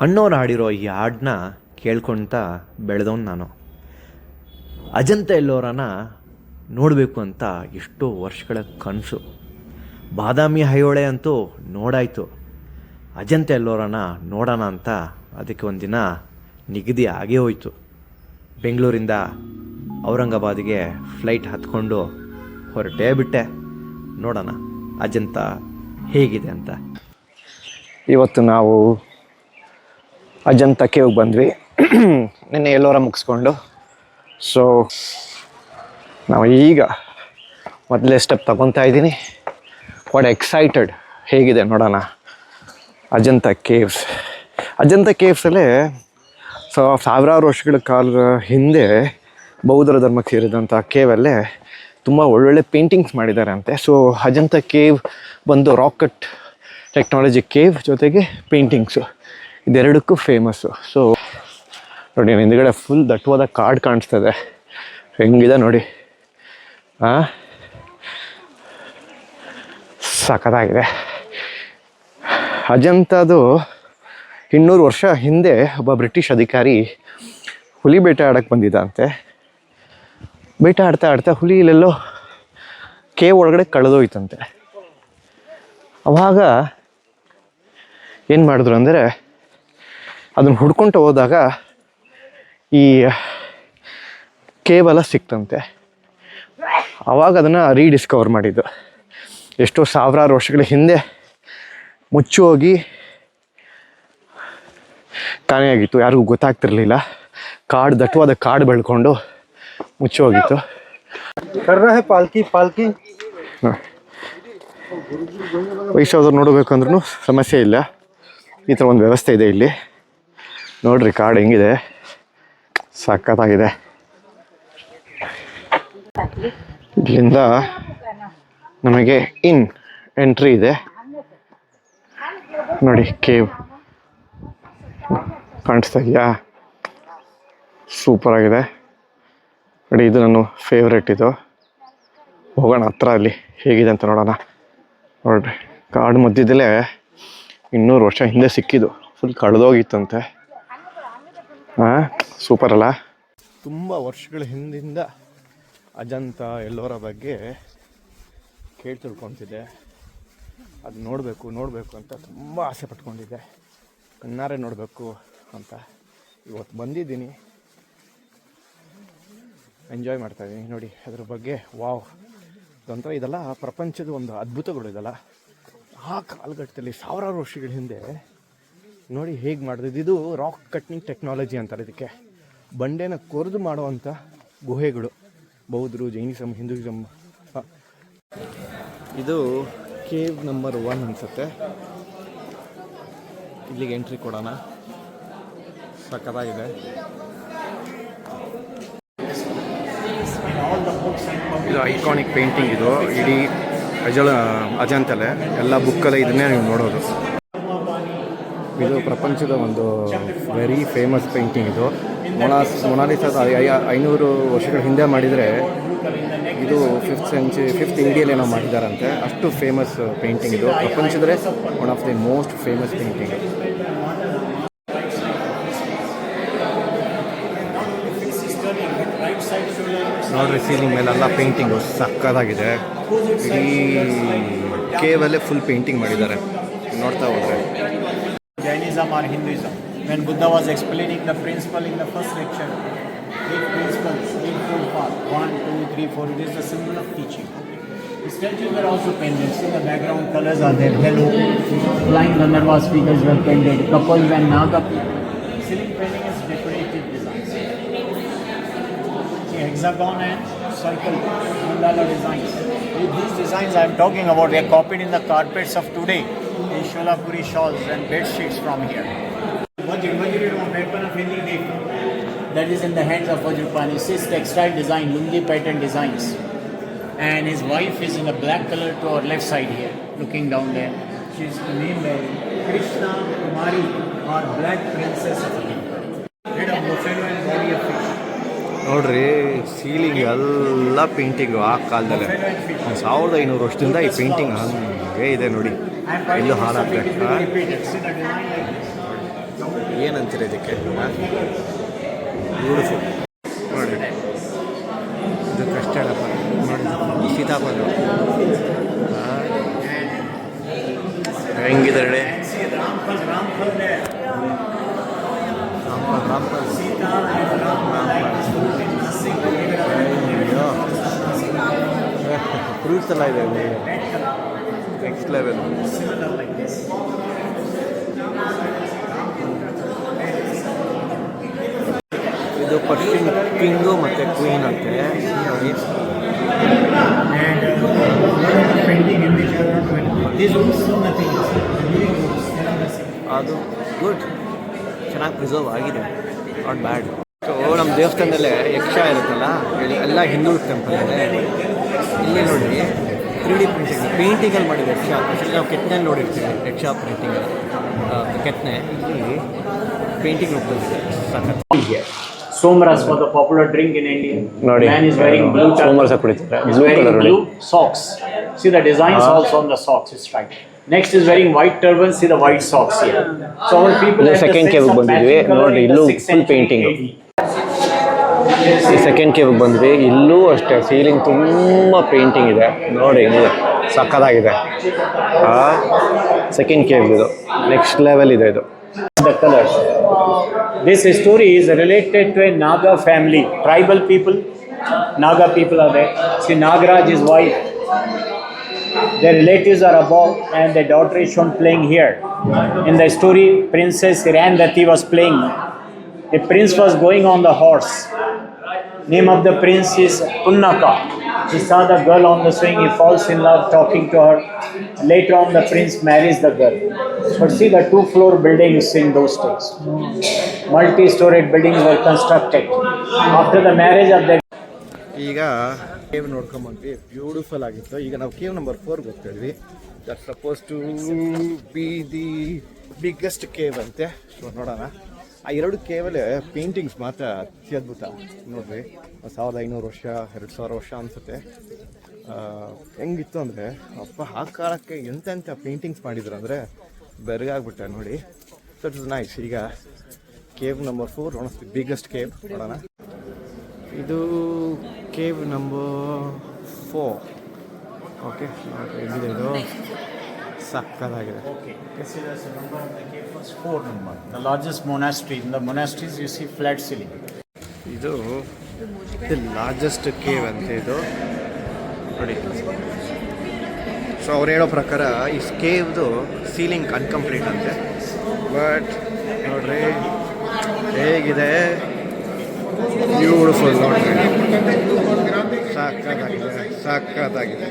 ಅಣ್ಣವ್ರು ಹಾಡಿರೋ ಈ ಹಾಡನ್ನ ಕೇಳ್ಕೊಳ್ತಾ ಬೆಳೆದವನು ನಾನು. ಅಜಂತ ಎಲ್ಲೋರನ ನೋಡಬೇಕು ಅಂತ ಎಷ್ಟೋ ವರ್ಷಗಳ ಕನಸು. ಬಾದಾಮಿ ಐಹೊಳೆ ಅಂತೂ ನೋಡಾಯಿತು. ಅಜಂತ ಎಲ್ಲೋರನ ನೋಡೋಣ ಅಂತ ಅದಕ್ಕೆ ಒಂದಿನ ನಿಗದಿ ಆಗೇ ಹೋಯಿತು. ಬೆಂಗಳೂರಿಂದ ಔರಂಗಾಬಾದಿಗೆ ಫ್ಲೈಟ್ ಹತ್ಕೊಂಡು ಹೊರಟೇ ಬಿಟ್ಟೆ. ನೋಡೋಣ ಅಜಂತ ಹೇಗಿದೆ ಅಂತ. ಇವತ್ತು ನಾವು ಅಜಂತ ಕೇವ್ಗೆ ಬಂದ್ವಿ. ನಿನ್ನೆ ಎಲ್ಲೋರ ಮುಗಿಸ್ಕೊಂಡು. ಸೊ ನಾವು ಈಗ ಮೊದಲೇ ಸ್ಟೆಪ್ ತಗೊತಾ ಇದ್ದೀನಿ. ವಾಟ್ ಎಕ್ಸೈಟೆಡ್, ಹೇಗಿದೆ ನೋಡೋಣ. ಅಜಂತ ಕೇವ್ಸ್. ಅಜಂತ ಕೇವ್ಸಲ್ಲೇ ಸಾವಿರಾರು ವರ್ಷಗಳ ಕಾಲ ಹಿಂದೆ ಬೌದ್ಧ ಧರ್ಮಕ್ಕೆ ಸೇರಿದಂಥ ಕೇವಲ್ಲೇ ತುಂಬ ಒಳ್ಳೊಳ್ಳೆ ಪೇಂಟಿಂಗ್ಸ್ ಮಾಡಿದ್ದಾರೆ ಅಂತೆ. ಸೊ ಅಜಂತ ಕೇವ್ ಬಂದು ರಾಕೆಟ್ ಟೆಕ್ನಾಲಜಿ ಕೇವ್ ಜೊತೆಗೆ ಪೇಂಟಿಂಗ್ಸು, ಇದೆರಡಕ್ಕೂ ಫೇಮಸ್ಸು. ಸೊ ನೋಡಿ, ಹಿಂದ್ಗಡೆ ಫುಲ್ ದಟ್ಟವಾದ ಕಾಡು ಕಾಣಿಸ್ತದೆ. ಹೆಂಗಿದೆ ನೋಡಿ, ಸಖತ್ತಾಗಿದೆ. ಅಜಂತದು 200 ವರ್ಷ ಹಿಂದೆ ಒಬ್ಬ ಬ್ರಿಟಿಷ್ ಅಧಿಕಾರಿ ಹುಲಿ ಬೇಟೆ ಆಡೋಕ್ಕೆ ಬಂದಿದ್ದಂತೆ. ಬೇಟೆ ಆಡ್ತಾ ಆಡ್ತಾ ಹುಲಿ ಇಲ್ಲೆಲ್ಲೋ ಕೇವ್ ಒಳಗಡೆ ಕಳೆದೋಯ್ತಂತೆ. ಅವಾಗ ಏನು ಮಾಡಿದ್ರು ಅಂದರೆ, ಅದನ್ನು ಹುಡ್ಕೊಳ್ತಾ ಹೋದಾಗ ಈ ಕೇವೆಲ್ಲ ಸಿಕ್ತಂತೆ. ಆವಾಗ ಅದನ್ನು ರೀಡಿಸ್ಕವರ್ ಮಾಡಿದ್ದು. ಎಷ್ಟೋ ಸಾವಿರಾರು ವರ್ಷಗಳ ಹಿಂದೆ ಮುಚ್ಚಿ ಹೋಗಿ ಕಾಣೆಯಾಗಿತ್ತು, ಯಾರಿಗೂ ಗೊತ್ತಾಗ್ತಿರ್ಲಿಲ್ಲ. ಕಾಡು, ದಟ್ಟವಾದ ಕಾಡು ಬೆಳ್ಕೊಂಡು ಮುಚ್ಚಿ ಹೋಗಿತ್ತು. ಪಾಲ್ಕಿ ಪಾಲ್ಕಿ ವಯಸ್ಸಾದವ್ರು ನೋಡಬೇಕಂದ್ರೂ ಸಮಸ್ಯೆ ಇಲ್ಲ. ಈ ಥರ ಒಂದು ವ್ಯವಸ್ಥೆ ಇದೆ ಇಲ್ಲಿ. ನೋಡ್ರಿ ಕಾಡು ಹೆಂಗಿದೆ, ಸಖತ್ತಾಗಿದೆ. ಇಲ್ಲಿಂದ ನಮಗೆ ಎಂಟ್ರಿ ಇದೆ ನೋಡಿ. ಕೇವ್ ಕಾಣಿಸ್ತಾ ಇದೆಯಾ? ಸೂಪರಾಗಿದೆ ನೋಡಿ. ಇದು ನನ್ನ ಫೇವ್ರೆಟ್. ಇದು ಹೋಗೋಣ ಹತ್ರ, ಅಲ್ಲಿ ಹೇಗಿದೆ ಅಂತ ನೋಡೋಣ. ನೋಡ್ರಿ, ಕಾಡು ಮಧ್ಯದಲ್ಲೇ 200 ವರ್ಷ ಹಿಂದೆ ಸಿಕ್ಕಿದ್ದು, ಫುಲ್ ಕಳೆದೋಗಿತ್ತಂತೆ. ಸೂಪರ್ ಅಲ್ಲ? ತುಂಬ ವರ್ಷಗಳ ಹಿಂದಿಂದ ಅಜಂತ ಎಲ್ಲೋರ ಬಗ್ಗೆ ಕೇಳಿ ತಿಳ್ಕೊತಿದ್ದೆ. ಅದು ನೋಡಬೇಕು ಅಂತ ತುಂಬ ಆಸೆ ಪಟ್ಕೊಂಡಿದ್ದೆ. ಕಣ್ಣಾರೆ ನೋಡಬೇಕು ಅಂತ ಇವತ್ತು ಬಂದಿದ್ದೀನಿ. ಎಂಜಾಯ್ ಮಾಡ್ತಾಯಿದ್ದೀನಿ ನೋಡಿ ಅದ್ರ ಬಗ್ಗೆ. ವಾವ್, ಇದೊಂಥರ ಇದೆಲ್ಲ ಪ್ರಪಂಚದ ಒಂದು ಅದ್ಭುತಗಳು ಇದೆಲ್ಲ. ಆ ಕಾಲಘಟ್ಟದಲ್ಲಿ ಸಾವಿರಾರು ವರ್ಷಗಳ ಹಿಂದೆ ನೋಡಿ ಹೇಗೆ ಮಾಡಿದ್ದು. ಇದು ರಾಕ್ ಕಟ್ನಿಂಗ್ ಟೆಕ್ನಾಲಜಿ ಅಂತಾರೆ ಇದಕ್ಕೆ. ಬಂಡೆನ ಕೊರೆದು ಮಾಡುವಂಥ ಗುಹೆಗಳು. ಬೌದ್ಧರು, ಜೈನಿಸಮ್, ಹಿಂದೂಯಿಸಮ್. ಇದು ಕೇವ್ ನಂಬರ್ 1 ಅನಿಸುತ್ತೆ. ಇಲ್ಲಿಗೆ ಎಂಟ್ರಿ ಕೊಡೋಣ. ಸಖತ್ತಾಗಿದೆ. ಇದು ಐಕಾನಿಕ್ ಪೇಂಟಿಂಗ್. ಇದು ಇಡೀ ಅಜಂತಲ್ಲೇ ಎಲ್ಲ ಬುಕ್ಕಲ್ಲೇ ಇದನ್ನೇ ನೀವು ನೋಡೋದು. ಇದು ಪ್ರಪಂಚದ ಒಂದು ವೆರಿ ಫೇಮಸ್ ಪೇಂಟಿಂಗ್. ಇದು ಮೊನಾಲಿಸಾ 500 ವರ್ಷಗಳ ಹಿಂದೆ ಮಾಡಿದರೆ, ಇದು 5th ಇಂಡಿಯಲ್ಲಿ ಏನೋ ಮಾಡಿದ್ದಾರಂತೆ. ಅಷ್ಟು ಫೇಮಸ್ ಪೇಂಟಿಂಗ್ ಇದು. ಪ್ರಪಂಚದಲ್ಲೇ one of the most famous painting. ನೋಡ್ರಿ, ಸೀಲಿಂಗ್ ಮೇಲೆಲ್ಲ ಪೇಂಟಿಂಗು ಸಕ್ಕತ್ತಾಗಿದೆ. ಇಡೀ ಕೇವಲ್ಲೇ ಫುಲ್ ಪೇಂಟಿಂಗ್ ಮಾಡಿದ್ದಾರೆ. ನೋಡ್ತಾ ಹೋದರೆ Jainism or Hinduism. When Buddha was explaining the principle in the first lecture, 8 principles, 8-fold path, 1, 2, 3, 4, it is the symbol of teaching. The statues were also painted. See, the background colors are there. Hello, flying Gandharva speakers were painted. Couples and Naga people. Ceiling painting is decorative designs. See, hexagon and circle mandala designs. With these designs I am talking about, they are copied in the carpets of today. The Sholapuri shawls and bed sheets from here. That is in the hands of Vajrapani. His textile design, lungi pattern designs. And his wife is in a black color to our left side here, looking down there. She is named Krishna Kumari or Black Princess of India. Head of buffalo and body of fish. ನೋಡ್ರಿ, ceiling ಎಲ್ಲ painting ಆ ಕಾಲದಲ್ಲೇ 1500 ವರ್ಷದಿಂದ ಈ painting ಹಂಗೆ ಇದೆ ನೋಡಿ. ಎಲ್ಲೂ ಹಾಳಾಗ್ತದೆ. ಏನಂತೀರ ಇದಕ್ಕೆ? ಬ್ಯೂಟಿಫುಲ್ ನೋಡಿ, ಇದು ಕಸ್ಟರ್ಡ್ ಅಪ್ಪ ನೋಡಿ, ಸೀತಾಫಲ ಹೆಂಗಿದೆ ನೋಡಿ. ಫ್ರೂಟ್ಸ್ ಎಲ್ಲ ಇದೆ ನೆಕ್ಸ್ಟ್ ಲೆವೆಲ್. ಇದು ಪರ್ಷಿಯನ್ ಕಿಂಗು ಮತ್ತು ಕ್ವೀನ್ ಅಂತೆ ನೋಡಿ. ಅದು ಗುಡ್, ಚೆನ್ನಾಗಿ ಪ್ರಿಸರ್ವ್ ಆಗಿದೆ, ನಾಟ್ ಬ್ಯಾಡ್. ಸೊ ನಮ್ಮ ದೇವಸ್ಥಾನದಲ್ಲೇ ಯಕ್ಷ ಇರುತ್ತಲ್ಲ, ಎಲ್ಲ ಹಿಂದೂ ಟೆಂಪಲಲ್ಲೇ. ಇಲ್ಲಿ ನೋಡಿ 3D ಪೇಂಟಿಂಗಲ್ಲಿ ಮಾಡಿದೆ ಯಕ್ಷ. ಆ್ಯಕ್ಚುಲಿ ನಾವು ಕೆತ್ತನೆಯಲ್ಲಿ ನೋಡಿರ್ತೀವಿ ಯಕ್ಷ ಪೇಂಟಿಂಗ್, ಕೆತ್ತನೆ. ಇಲ್ಲಿ ಪೇಂಟಿಂಗ್ ಹೋಗ್ತದೆ ಸಾಕತ್ತು. Somras for the popular drink in India. ನೋಡಿ, Man is wearing blue ಸೋಮರಸ ಕುಡಿತಾರೆ, He's blue wearing colour. blue socks. See the designs also on the socks. It's right. Next is wearing white turban. See the white socks here. So our people ಇದು have the second sense ಕೇವ್ಗೆ of ಬಂದಿದ್ವಿ matching color ನೋಡಿ. in the ಇಲ್ಲೂ 6th full century painting. AD. ಈ second ಕೇವ್ಗೆ ಬಂದ್ವಿ, ಇಲ್ಲೂ ಅಷ್ಟೇ ceiling ತುಂಬ painting ಇದೆ ನೋಡಿ, ಹೆಂಗಿದೆ ಸಕ್ಕತ್ತಾಗಿದೆ. ಸೆಕೆಂಡ್ ಕೇವ್ ಇದು ನೆಕ್ಸ್ಟ್ ಲೆವೆಲ್ ಇದೆ ಇದು. The colors. This story is related to a Naga family, tribal people. Naga people are there. See, Nagaraj's wife, their relatives are above, and their daughter is shown playing here. In the story, Princess Irandati was playing. The prince was going on the horse. Name of the prince is Punnaka. He saw the girl on the swing. He falls in love, talking to her. Later on, the prince marries the girl. But see the 2-floor buildings in those days. Multi-storied buildings were constructed. After the marriage of the ಈಗ cave ನೋಡ್ಕೊಂಬಂದ್ವಿ, beautiful ಆಗಿತ್ತು. ಈಗ ನಾವು cave number 4 ಹೋಗ್ತಾ ಇದ್ವಿ. That suppose to be the biggest cave ಅಂತೆ. So ನೋಡೋಣ. ಆ 2 ಕೇವಲ್ಲಿ ಪೇಂಟಿಂಗ್ಸ್ ಮಾತ್ರ ಅತ್ಯದ್ಭುತ ನೋಡ್ರಿ. 1500 ವರ್ಷ 2000 ವರ್ಷ ಅನಿಸುತ್ತೆ. ಹೆಂಗಿತ್ತು ಅಂದರೆ ಅಪ್ಪ ಆ ಕಾಲಕ್ಕೆ ಎಂತೆಂಥ ಪೇಂಟಿಂಗ್ಸ್ ಮಾಡಿದ್ರು ಅಂದರೆ ಬೆರಗಾಗ್ಬಿಟ್ಟೆ ನೋಡಿ. So it is nice. ಈಗ cave number 4 one of the biggest cave ನೋಡೋಣ. ಇದು ಕೇವ್ ನಂಬರ್ 4. ಓಕೆ ನೋಡಿರಿ, ಹೆಂಗಿದೆ ಇದು, ಸಕ್ಕತ್ತಾಗಿದೆ. Okay, this is the number of the cave was 4 number. The largest monastery. In the monasteries you see flat ceiling. ಇದು the largest cave ಅಂತ ಇದು ನೋಡಿ. ಸೊ ಅವ್ರು ಹೇಳೋ ಪ್ರಕಾರ ಈ ಕೇವ್ದು ಸೀಲಿಂಗ್ ಅನ್ಕಂಪ್ಲೀಟ್ ಅಂತೆ. ಬಟ್ ನೋಡ್ರಿ ಹೇಗಿದೆ, ಬ್ಯೂಟಿಫುಲ್ ನೋಡ್ರಿ, ಸಾಕಾಗಿದೆ.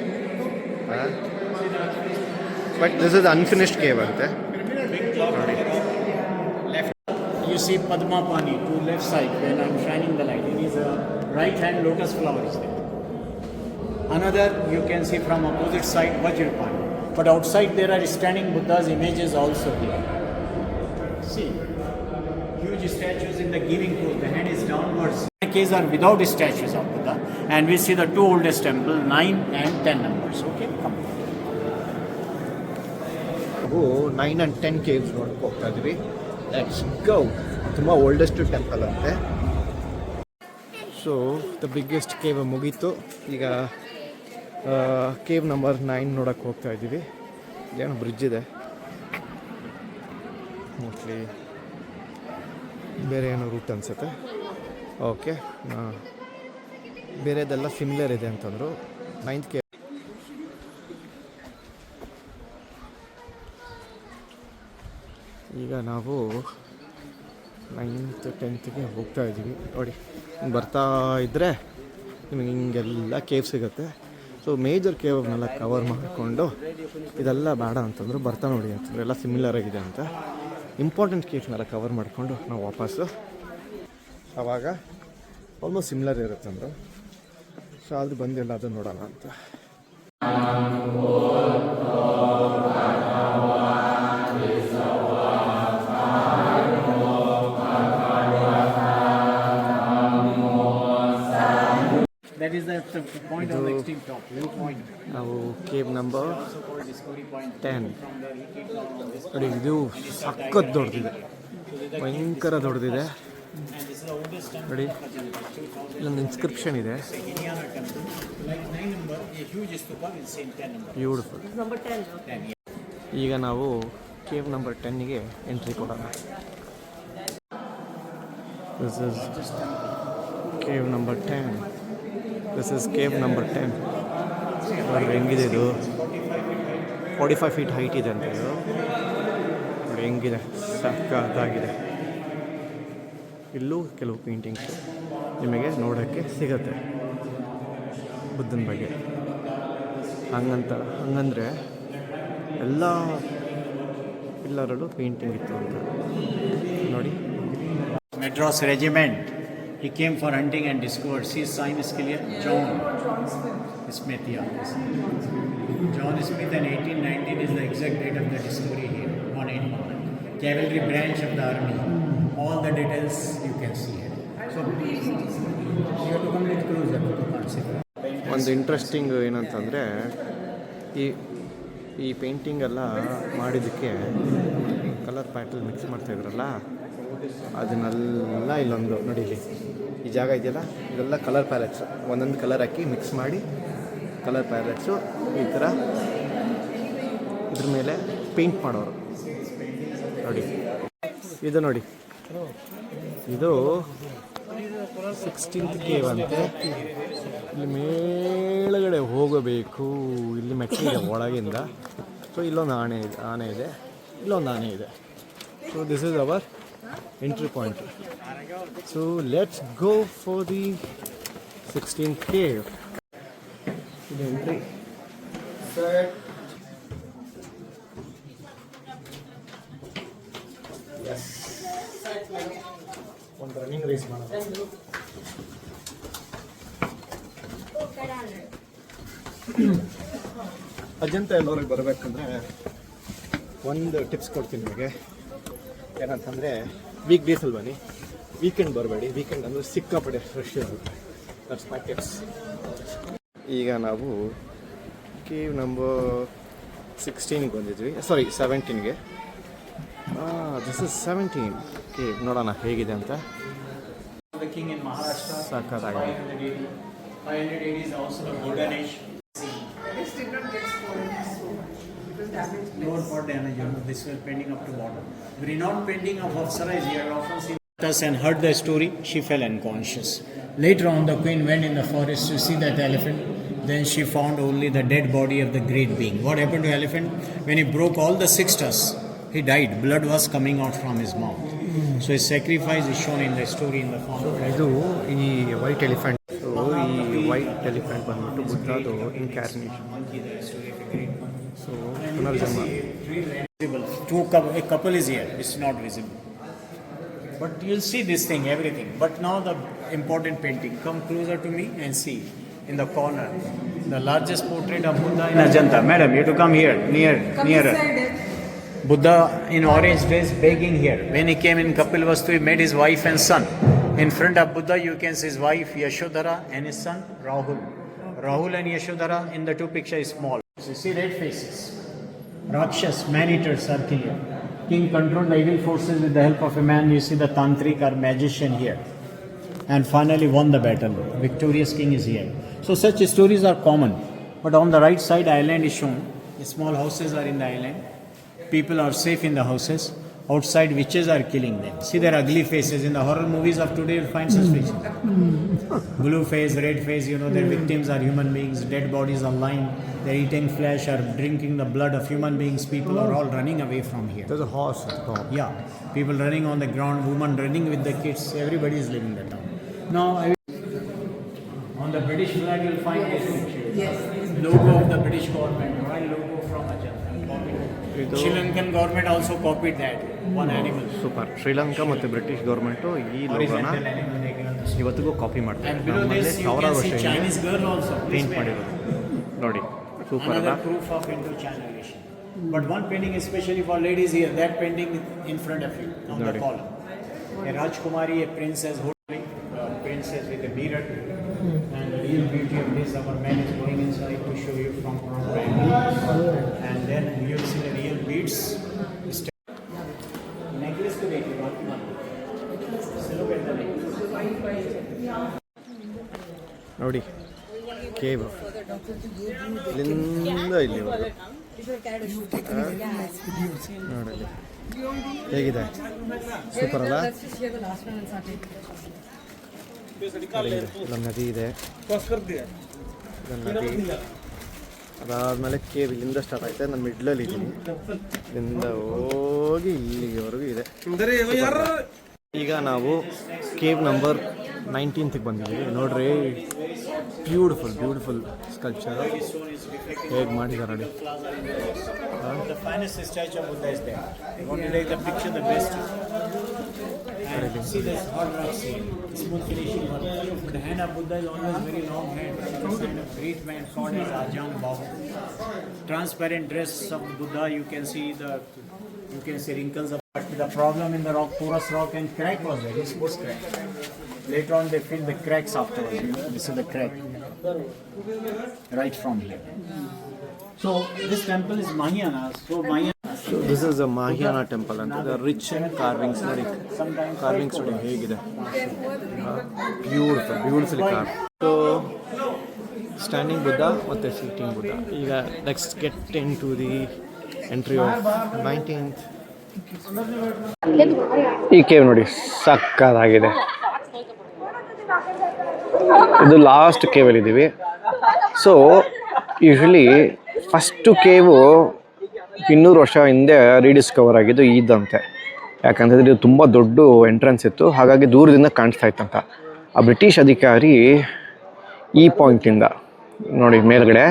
But this is unfinished cave ಅಂತೆ ನೋಡಿ. You see Padma Pani to left side when I'm shining the light. In his right hand lotus flower is there. Another you can see from opposite side Vajrapani. But outside there are standing Buddha's images also here. See, huge statues in the giving pose. The hand is downwards. The caves are without statues of Buddha, and we see the 2 oldest temple, 9 and 10 numbers. Okay, come. ನಾವು 9 and 10 caves ನೋಡಕ್ಕೆ ಹೋಗ್ತಾ ಇದ್ವಿ. Let's go. ತುಂಬ oldest temple ಅಂತೆ. So the biggest cave ಮುಗೀತು. ಈಗ cave number 9 ನೋಡೋಕ್ಕೆ ಹೋಗ್ತಾ ಇದ್ದೀವಿ. ಏನೋ ಬ್ರಿಡ್ಜ್ ಇದೆ, ಮೋಸ್ಟ್ಲಿ ಬೇರೆ ಏನೋ ರೂಟ್ ಅನಿಸುತ್ತೆ. ಓಕೆ, ಬೇರೆದೆಲ್ಲ ಸಿಮಿಲರ್ ಇದೆ ಅಂತಂದರು. 9th ಕೇವ್ ಈಗ ನಾವು 9th 10th ಹೋಗ್ತಾ ಇದ್ದೀವಿ ನೋಡಿ. ಬರ್ತಾ ಇದ್ದರೆ ನಿಮಗೆ ಹಿಂಗೆಲ್ಲ ಕೇವ್ ಸಿಗುತ್ತೆ. ಸೊ ಮೇಜರ್ ಕೇವ್ನೆಲ್ಲ ಕವರ್ ಮಾಡಿಕೊಂಡು ಇದೆಲ್ಲ ಬೇಡ ಅಂತಂದ್ರು ಬರ್ತಾ ನೋಡಿ ಅಂತಂದ್ರೆ ಎಲ್ಲ ಸಿಮಿಲರ್ ಆಗಿದೆ ಅಂತ. ಇಂಪಾರ್ಟೆಂಟ್ ಕೇವ್ಸ್ನೆಲ್ಲ ಕವರ್ ಮಾಡಿಕೊಂಡು ನಾವು ವಾಪಸ್ಸು ಆವಾಗ ಆಲ್ಮೋಸ್ಟ್ ಸಿಮಿಲರ್ ಇರುತ್ತಂದರು. ಸೊ ಆದರೂ ಬಂದಿಲ್ಲ, ಅದು ನೋಡೋಣ ಅಂತ. That is the point on the extreme top, view point. ನಾವು ಕೇವ್ ನಂಬರ್ 10 ನೋಡಿ. ಇದು ಸಖತ್ ದೊಡ್ಡದಿದೆ, ಭಯಂಕರ ದೊಡ್ಡದಿದೆ And this is the oldest temple ನೋಡಿ of Ajanta, 2000. ಇಲ್ಲೊಂದು ಇನ್ಸ್ಕ್ರಿಪ್ಷನ್ ಇದೆ. Hinayana temple, like 9 number, a huge stupa with same 10 number. Beautiful. Number 10. 10, yeah. ಈಗ ನಾವು ಕೇವ್ ನಂಬರ್ 10ಗೆ ಎಂಟ್ರಿ ಕೊಡೋಣ. This is cave number 10. This is cave number 10. ನೋಡಿ ಹೆಂಗಿದೆ ಇದು, 45 feet height ಇದೆ ಅಂತ ಇದು. ನೋಡಿ ಹೆಂಗಿದೆ, ಸಕ್ಕತ್ತಾಗಿದೆ. ಇಲ್ಲೂ ಕೆಲವು ಪೇಂಟಿಂಗ್ಸು ನಿಮಗೆ ನೋಡೋಕ್ಕೆ ಸಿಗತ್ತೆ ಬುದ್ಧನ ಬಗ್ಗೆ. ಹಂಗಂದರೆ ಎಲ್ಲ ಪಿಲ್ಲರಲ್ಲೂ ಪೇಂಟಿಂಗ್ ಇತ್ತು ಅಂತ ನೋಡಿ. Madras regiment. He came for hunting and discovered. See, sign is clear. John Smith, yeah. John Smith and 1819 is the exact date of the discovery here. 181. Cavalry branch of the army. All the details you can see here. So, you have to come a little closer to the concept. ಒಂದು interesting ಏನಂತಂದರೆ ಈ painting ಎಲ್ಲ ಮಾಡಿದ್ದಕ್ಕೆ colour petal mix ಮಾಡ್ತಾಯಿದ್ರಲ್ಲ, ಅದನ್ನೆಲ್ಲ ಇಲ್ಲೊಂದು ನೋಡಿ, ಇಲ್ಲಿ ಈ ಜಾಗ ಇದೆಯಲ್ಲ, ಇದೆಲ್ಲ ಕಲರ್ ಪ್ಯಾಲೆಟ್ಸ್. ಒಂದೊಂದು ಕಲರ್ ಹಾಕಿ ಮಿಕ್ಸ್ ಮಾಡಿ ಕಲರ್ ಪ್ಯಾಲೆಟ್ಸು ಈ ಥರ ಇದ್ರ ಮೇಲೆ ಪೇಂಟ್ ಮಾಡೋರು ನೋಡಿ. ಇದು ನೋಡಿ, ಇದು 16th ಕೇವ್ ಅಂತೆ. ಇಲ್ಲಿ ಮೇಳಗಡೆ ಹೋಗಬೇಕು, ಇಲ್ಲಿ ಮೆಟ್ಟಿಲಿದೆ ಒಳಗಿಂದ. ಸೊ ಇಲ್ಲೊಂದು ಆನೆ ಇದೆ, ಇಲ್ಲೊಂದು ಆನೆ ಇದೆ. So this is our entry point. So let's go for the 16th cave. ಇದು ಎಂಟ್ರಿ. ಒಂದು ರನ್ನಿಂಗ್ ರೇಸ್ ಮಾಡೋದು. ಅಜಂತ ಎಲ್ಲರಿಗೆ ಬರಬೇಕಂದ್ರೆ ಒಂದು ಟಿಪ್ಸ್ ಕೊಡ್ತೀನಿ ನಿಮಗೆ. ಏನಂತಂದರೆ ವೀಕ್ ಡೇಸಲ್ಲಿ ಬನ್ನಿ, ವೀಕೆಂಡ್ ಬರಬೇಡಿ. ವೀಕೆಂಡ್ ಅಂದರೆ ಸಿಕ್ಕಾಪಟ್ಟೆ ಫ್ರೆಶ್ ಇರುತ್ತೆ. That's my tips. ಈಗ ನಾವು ಕೇವ್ ನಂಬರ್ 16ಗೆ ಬಂದಿದ್ವಿ, ಸಾರಿ 17ಗೆ. This is 17 cave. ನೋಡೋಣ ಹೇಗಿದೆ ಅಂತ. The king in Maharashtra. ಸಾಕಾಗಿದೆ. 500 AD is also the golden age. This did not get spoiled, so it was damaged. Lower part damage, this was painting up to bottom. The renowned painting of Apsara is here often seen us and heard the story. She fell unconscious. Later on, the queen went in the forest to see that elephant. Then she found only the dead body of the great being. What happened to elephant? When he broke all the 6 tusks, he died. Blood was coming out from his mouth. So his sacrifice is shown in the story in the form of ಇದು ಈ white elephant. ಈ white elephant ಬಂದ್ಬಿಟ್ಟು ಬುದ್ಧದು ಇನ್ಕ್ಯಾರ್ನೇಷನ್. So Punarjanma. A couple is here. It's not visible. But you'll see this thing, everything. But now the important painting. Come closer to me and see. In the corner, the largest portrait of Buddha in Ajanta. Madam, you have to come here, nearer. Buddha in orange dress begging here. When he came in Kapilvastu, he met his wife and son. In front of Buddha, you can see his wife Yashodhara and his son Rahul. Rahul and Yashodhara in the two pictures is small. So you see red faces. Rakshas, man-eaters are clear. King controlled the evil forces with the help of a man. You see the tantric or magician here. And finally won the battle. Victorious king is here. So such stories are common. But on the right side, island is shown. The small houses are in the island. People are safe in the houses. Outside, witches are killing them. See their ugly faces. In the horror movies of today, you'll find such faces. Blue face, red face, their victims are human beings. Dead bodies are lying. They're eating flesh or drinking the blood of human beings. People are all running away from here. There's a horse. Yeah, people running on the ground, women running with the kids. Everybody is leaving the town. Now, on the British flag, you'll find this picture. Yes. Logo of the British government, royal logo from Ajanta. Sri Lankan government also copied that. One animal. Super. Sri Lanka ಮತ್ತು British government ಈ ಲೋಗೋನ Horizontal animal they can ಇವತ್ತಿಗೂ copy ಮಾಡ್ತಾರೆ. And below ನಮ್ಮಲ್ಲಿ this, you ಸಾವಿರಾರು can see ವರ್ಷ Chinese girl also. Paint ಮಾಡಿರೋದು ನೋಡಿ. Super ಅಲ್ಲ? Another proof of Indo-China relation. But one painting especially for ladies here, that painting in front of you on the Got it. column. A Rajkumari, a princess holding, princess with a beard. And the real beauty of this, our man is going inside to show you from and then you'll see the real beads. Necklace to make ನೋಡಿ cave ಇಲ್ಲಿಂದ ಇಲ್ಲಿವರೆಗೂ ನೋಡಿ ಹೇಗಿದೆ, super ಅಲ್ಲ? ಇಲ್ಲೊಂದು ನದಿ ಇದೆ, ನದಿ ಅದಾದಮೇಲೆ ಕೇವ್ ಇಲ್ಲಿಂದ ಸ್ಟಾರ್ಟ್ ಆಗುತ್ತೆ. ನಾನು ಮಿಡ್ಲಲ್ಲಿ ಇದ್ದೀನಿ, ಇಲ್ಲಿಂದ ಹೋಗಿ ಇಲ್ಲಿವರೆಗೂ ಇದೆ. ಈಗ ನಾವು ಕೇವ್ ನಂಬರ್ 19ಗೆ ಬಂದಿದ್ದೀವಿ. ನೋಡ್ರಿ, ಬ್ಯೂಟಿಫುಲ್ ಸ್ಕಲ್ಪ್ಚರ್ ಹೇಗೆ ಮಾಡಿದ್ದಾರೆ ನೋಡಿ. The finest statue of Buddha is there. You want to take the picture, the best. And see this hard rock scene, smooth finishing work. The hand of Buddha is always very long hand. It's a sign of great man called as Ajahn Bahu. Transparent dress of Buddha, you can see wrinkles of. But the problem in the rock, porous rock, and crack was there. This was crack. Later on, they filled the cracks afterwards. You know, this is the crack right from here. So this temple is Mahayana. So this is a Mahayana temple ಅಂತ. Rich carvings ನೋಡಿ, carvings ನೋಡಿ ಹೇಗಿದೆ, beautiful carve. So standing Buddha ಮತ್ತು sitting Buddha. ಈಗ next get into the entry of 19th. ಈ cave ನೋಡಿ ಸಕ್ಕತ್ತಾಗಿದೆ. ಇದು ಲಾಸ್ಟ್ ಕೇವಲ್ಲಿ ಇದ್ದೀವಿ. ಸೊ ಯೂಶ್ವಲಿ ಫಸ್ಟು ಕೇವು 200 ವರ್ಷ ಹಿಂದೆ ರೀಡಿಸ್ಕವರ್ ಆಗಿದ್ದು ಇದಂತೆ. ಯಾಕಂತಂದರೆ ಇದು ತುಂಬ ದೊಡ್ಡ ಎಂಟ್ರೆನ್ಸ್ ಇತ್ತು, ಹಾಗಾಗಿ ದೂರದಿಂದ ಕಾಣಿಸ್ತಾ ಇತ್ತಂತ. ಆ ಬ್ರಿಟಿಷ್ ಅಧಿಕಾರಿ ಈ ಪಾಯಿಂಟಿಂದ ನೋಡಿ ಮೇಲ್ಗಡೆ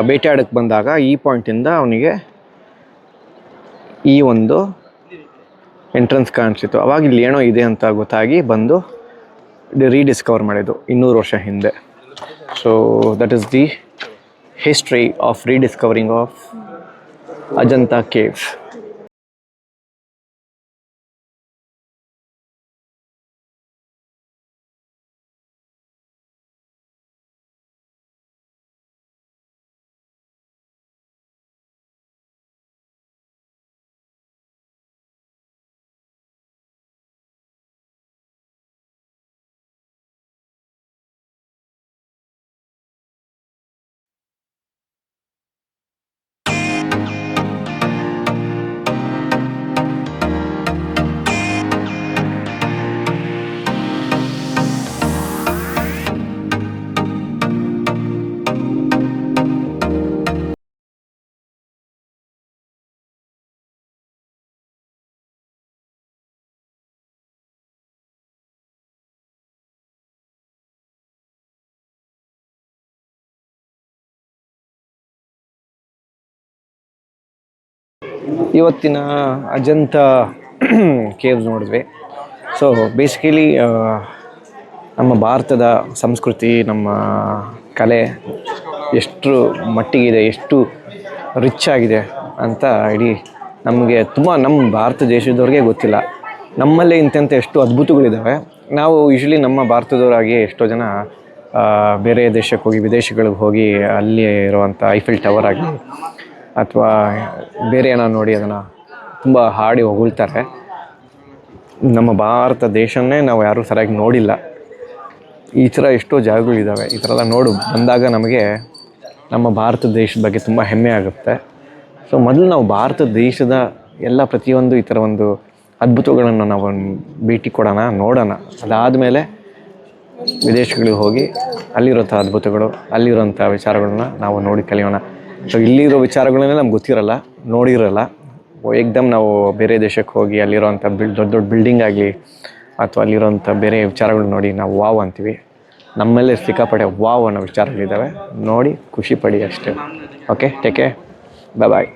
ಬೇಟೆಯಾಡಕ್ಕೆ ಬಂದಾಗ ಈ ಪಾಯಿಂಟಿಂದ ಅವನಿಗೆ ಈ ಒಂದು ಎಂಟ್ರೆನ್ಸ್ ಕಾಣಿಸಿತ್ತು. ಅವಾಗ ಇಲ್ಲಿ ಏನೋ ಇದೆ ಅಂತ ಗೊತ್ತಾಗಿ ಬಂದು ರೀಡಿಸ್ಕವರ್ ಮಾಡಿದ್ದು 200 ವರ್ಷ ಹಿಂದೆ. So that is the history of rediscovering of Ajanta caves. ಇವತ್ತಿನ ಅಜಂತಾ ಕೇವ್ಸ್ ನೋಡಿದ್ವಿ. ಸೊ ಬೇಸಿಕಲಿ ನಮ್ಮ ಭಾರತದ ಸಂಸ್ಕೃತಿ, ನಮ್ಮ ಕಲೆ ಎಷ್ಟು ಮಟ್ಟಿಗಿದೆ, ಎಷ್ಟು ರಿಚ್ ಆಗಿದೆ ಅಂತ ಇಡೀ ನಮಗೆ ನಮ್ಮ ಭಾರತ ದೇಶದವ್ರಿಗೆ ಗೊತ್ತಿಲ್ಲ. ನಮ್ಮಲ್ಲೇ ಇಂಥ ಎಷ್ಟು ಅದ್ಭುತಗಳಿದ್ದಾವೆ. ನಾವು ಯೂಶ್ವಲಿ ನಮ್ಮ ಭಾರತದವರಾಗಿ ಎಷ್ಟೋ ಜನ ಬೇರೆ ದೇಶಕ್ಕೆ ಹೋಗಿ, ವಿದೇಶಗಳಿಗೆ ಹೋಗಿ ಅಲ್ಲಿ ಇರುವಂಥ ಐಫಿಲ್ ಟವರ್ ಆಗಲಿ ಅಥವಾ ಬೇರೆ ಏನೋ ನೋಡಿ ಅದನ್ನು ತುಂಬ ಹಾಡಿ ಹೊಗಳ್ತಾರೆ. ನಮ್ಮ ಭಾರತ ದೇಶನೇ ನಾವು ಯಾರೂ ಸರಿಯಾಗಿ ನೋಡಿಲ್ಲ. ಈ ಥರ ಎಷ್ಟೋ ಜಾಗಗಳಿದ್ದಾವೆ. ಈ ಥರ ಎಲ್ಲ ಬಂದಾಗ ನಮಗೆ ನಮ್ಮ ಭಾರತ ದೇಶದ ಬಗ್ಗೆ ತುಂಬ ಹೆಮ್ಮೆ ಆಗುತ್ತೆ. ಸೊ ಮೊದಲು ನಾವು ಭಾರತ ದೇಶದ ಎಲ್ಲ ಪ್ರತಿಯೊಂದು ಈ ಥರ ಒಂದು ಅದ್ಭುತಗಳನ್ನು ನಾವು ಭೇಟಿ ಕೊಡೋಣ, ನೋಡೋಣ. ಅದಾದಮೇಲೆ ವಿದೇಶಗಳಿಗೆ ಹೋಗಿ ಅಲ್ಲಿರೋಂಥ ಅದ್ಭುತಗಳು, ಅಲ್ಲಿರೋಂಥ ವಿಚಾರಗಳನ್ನ ನಾವು ನೋಡಿ ಕಲಿಯೋಣ. ಸೊ ಇಲ್ಲಿರೋ ವಿಚಾರಗಳನ್ನೇ ನಮ್ಗೆ ಗೊತ್ತಿರಲ್ಲ, ನೋಡಿರಲ್ಲ. ಏಕ್ದಮ್ ನಾವು ಬೇರೆ ದೇಶಕ್ಕೆ ಹೋಗಿ ಅಲ್ಲಿರೋಂಥ ದೊಡ್ಡ ದೊಡ್ಡ ಬಿಲ್ಡಿಂಗ್ ಆಗಲಿ ಅಥವಾ ಅಲ್ಲಿರೋಂಥ ಬೇರೆ ವಿಚಾರಗಳು ನೋಡಿ ನಾವು ವಾವ್ ಅಂತೀವಿ. ನಮ್ಮಲ್ಲೇ ಸಿಕ್ಕಾಪಟ್ಟೆ ವಾವ್ ಅನ್ನೋ ವಿಚಾರಗಳಿದ್ದಾವೆ. ನೋಡಿ ಖುಷಿ ಪಡಿ ಅಷ್ಟೇ. ಓಕೆ, ಟೇಕ್ ಕೇರ್, ಬಾಯ್.